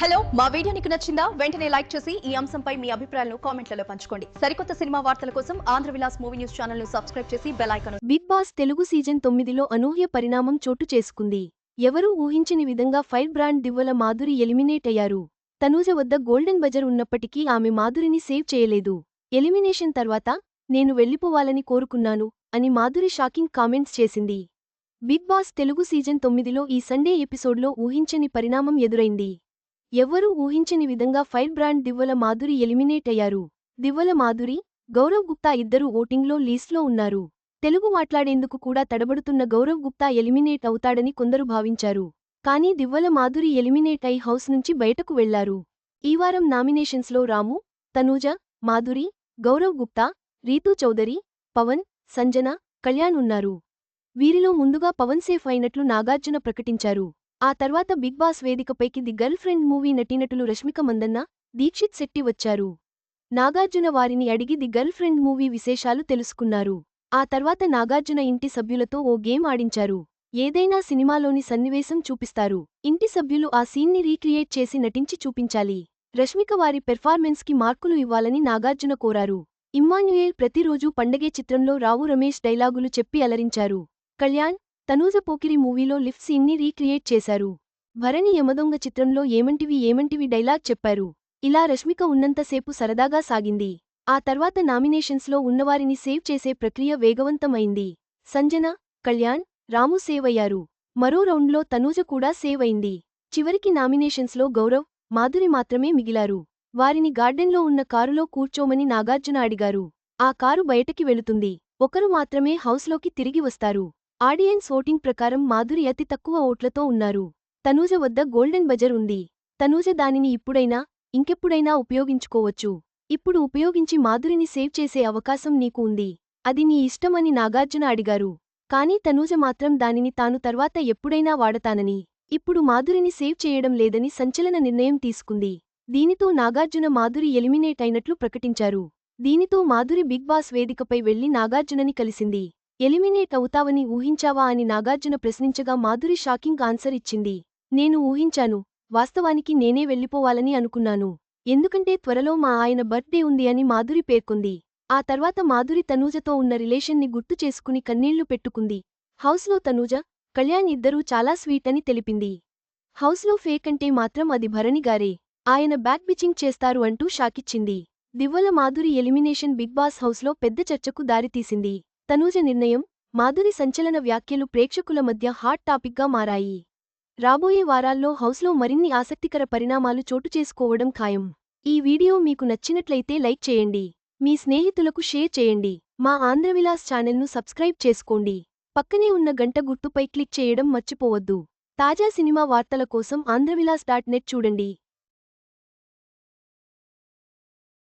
Hello మా video నీకు నచ్చిందా వెంటనే లైక్ చేసి ఈ అంశంపై మీ అభిప్రాయాలను కామెంట్లలో పంచుకోండి. సరికొత్త సినిమా వార్తల కోసం Andhra Vilas movie news channel ను సబ్స్క్రైబ్ చేసి bell icon. Bigg Boss Telugu season 9లో అనూహ్య పరిణామం చోటు చేసుకుంది. ఎవరూ ఊహించని విధంగా fire brand Divvala Madhuri eliminate అయ్యారు. తనూజ వద్ద గోల్డెన్ బజర్ ఉన్నప్పటికీ ఆమె మాధురిని సేవ్ చేయలేదు. ఎలిమినేషన్ తర్వాత నేను వెళ్లిపోవాలని కోరుకున్నాను అని మాధురి షాకింగ్ కామెంట్స్ చేసింది. బిగ్ బాస్ తెలుగు సీజన్ 9లో ఈ సండే ఎపిసోడ్లో ఊహించని పరిణామం ఎదురైంది. ఎవ్వరూ ఊహించని విధంగా fire brand Divvala Madhuri eliminate అయ్యారు. దివ్వల మాధురి, గౌరవ్ గుప్తా ఇద్దరూ ఓటింగ్లో లీస్ట్లో ఉన్నారు. తెలుగు మాట్లాడేందుకు కూడా తడబడుతున్న గౌరవ్ గుప్తా ఎలిమినేట్ అవుతాడని కొందరు భావించారు. కానీ దివ్వల మాధురి ఎలిమినేట్ అయి హౌస్ నుంచి బయటకు వెళ్లారు. ఈ వారం నామినేషన్స్లో రాము, తనూజ, మాధురి, గౌరవ్ గుప్తా, రీతూ చౌదరి, పవన్, సంజన, కళ్యాణ్ ఉన్నారు. వీరిలో ముందుగా పవన్ సేఫ్ అయినట్లు నాగార్జున ప్రకటించారు. ఆ తర్వాత బిగ్ బాస్ వేదికపైకి ది గర్ల్ ఫ్రెండ్ మూవీ నటీనటులు రష్మిక మందన్న, దీక్షిత్ శెట్టి వచ్చారు. నాగార్జున వారిని అడిగి ది గర్ల్ ఫ్రెండ్ మూవీ విశేషాలు తెలుసుకున్నారు. ఆ తర్వాత నాగార్జున ఇంటి సభ్యులతో ఓ గేమ్ ఆడించారు. ఏదైనా సినిమాలోని సన్నివేశం చూపిస్తారు. ఇంటి సభ్యులు ఆ సీన్ని రీక్రియేట్ చేసి నటించి చూపించాలి. రష్మిక వారి పెర్ఫార్మెన్స్కి మార్కులు ఇవ్వాలని నాగార్జున కోరారు. ఇమ్మాన్యుయేల్ ప్రతిరోజూ పండగే చిత్రంలో రావు రమేష్ డైలాగులు చెప్పి అలరించారు. కళ్యాణ్, తనూజ పోకిరి మూవీలో లిఫ్ట్ సీన్ని రీక్రియేట్ చేశారు. భరణి యమదొంగ చిత్రంలో ఏమంటివి డైలాగ్ చెప్పారు. ఇలా రష్మిక ఉన్నంతసేపు సరదాగా సాగింది. ఆ తర్వాత నామినేషన్స్లో ఉన్నవారిని సేవ్ చేసే ప్రక్రియ వేగవంతమైంది. సంజన, కళ్యాణ్, రాము సేవ్ అయ్యారు. మరో రౌండ్లో తనూజ కూడా సేవ్ అయింది. చివరికి నామినేషన్స్లో గౌరవ్, మాధురి మాత్రమే మిగిలారు. వారిని గార్డెన్లో ఉన్న కారులో కూర్చోమని నాగార్జున అడిగారు. ఆ కారు బయటకి వెళుతుంది. ఒకరు మాత్రమే హౌస్లోకి తిరిగి వస్తారు. ఆడియన్స్ ఓటింగ్ ప్రకారం మాధురి అతి తక్కువ ఓట్లతో ఉన్నారు. తనూజ వద్ద గోల్డెన్ బజర్ ఉంది. తనూజ దానిని ఇప్పుడైనా, ఇంకెప్పుడైనా ఉపయోగించుకోవచ్చు. ఇప్పుడు ఉపయోగించి మాధురిని సేవ్ చేసే అవకాశం నీకు ఉంది. అది నీ ఇష్టమని నాగార్జున అడిగారు. కానీ తనూజ మాత్రం దానిని తాను తర్వాత ఎప్పుడైనా వాడతానని, ఇప్పుడు మాధురిని సేవ్ చేయడం లేదని సంచలన నిర్ణయం తీసుకుంది. దీనితో నాగార్జున మాధురి ఎలిమినేట్ అయినట్లు ప్రకటించారు. దీనితో మాధురి బిగ్ బాస్ వేదికపై వెళ్లి నాగార్జునని కలిసింది. ఎలిమినేట్ అవుతావని ఊహించావా అని నాగార్జున ప్రశ్నించగా మాధురి షాకింగ్ ఆన్సర్ ఇచ్చింది. నేను ఊహించాను. వాస్తవానికి నేనే వెళ్లిపోవాలని అనుకున్నాను. ఎందుకంటే త్వరలో మా ఆయన బర్త్డే ఉంది అని మాధురి పేర్కొంది. ఆ తర్వాత మాధురి తనూజతో ఉన్న రిలేషన్ని గుర్తు చేసుకుని కన్నీళ్లు పెట్టుకుంది. హౌస్లో తనూజ, కళ్యాణ్ ఇద్దరూ చాలా స్వీట్ అని తెలిపింది. హౌస్లో ఫేక్ అంటే మాత్రం అది భరణిగారే. ఆయన బ్యాక్ బిచింగ్ చేస్తారు అంటూ షాకిచ్చింది. Divvala Madhuri elimination Bigg Boss హౌస్లో పెద్ద చర్చకు దారితీసింది. తనూజ నిర్ణయం, మాధురి సంచలన వ్యాఖ్యలు ప్రేక్షకుల మధ్య హాట్ టాపిక్గా మారాయి. రాబోయే వారాల్లో హౌస్లో మరిన్ని ఆసక్తికర పరిణామాలు చోటు చేసుకోవడం ఖాయం. ఈ వీడియో మీకు నచ్చినట్లయితే లైక్ చేయండి. మీ స్నేహితులకు షేర్ చేయండి. మా ఆంధ్రవిలాస్ ఛానల్ను సబ్స్క్రైబ్ చేసుకోండి. పక్కనే ఉన్న గంట గుర్తుపై క్లిక్ చేయడం మర్చిపోవద్దు. తాజా సినిమా వార్తల కోసం ఆంధ్రవిలాస్.net చూడండి.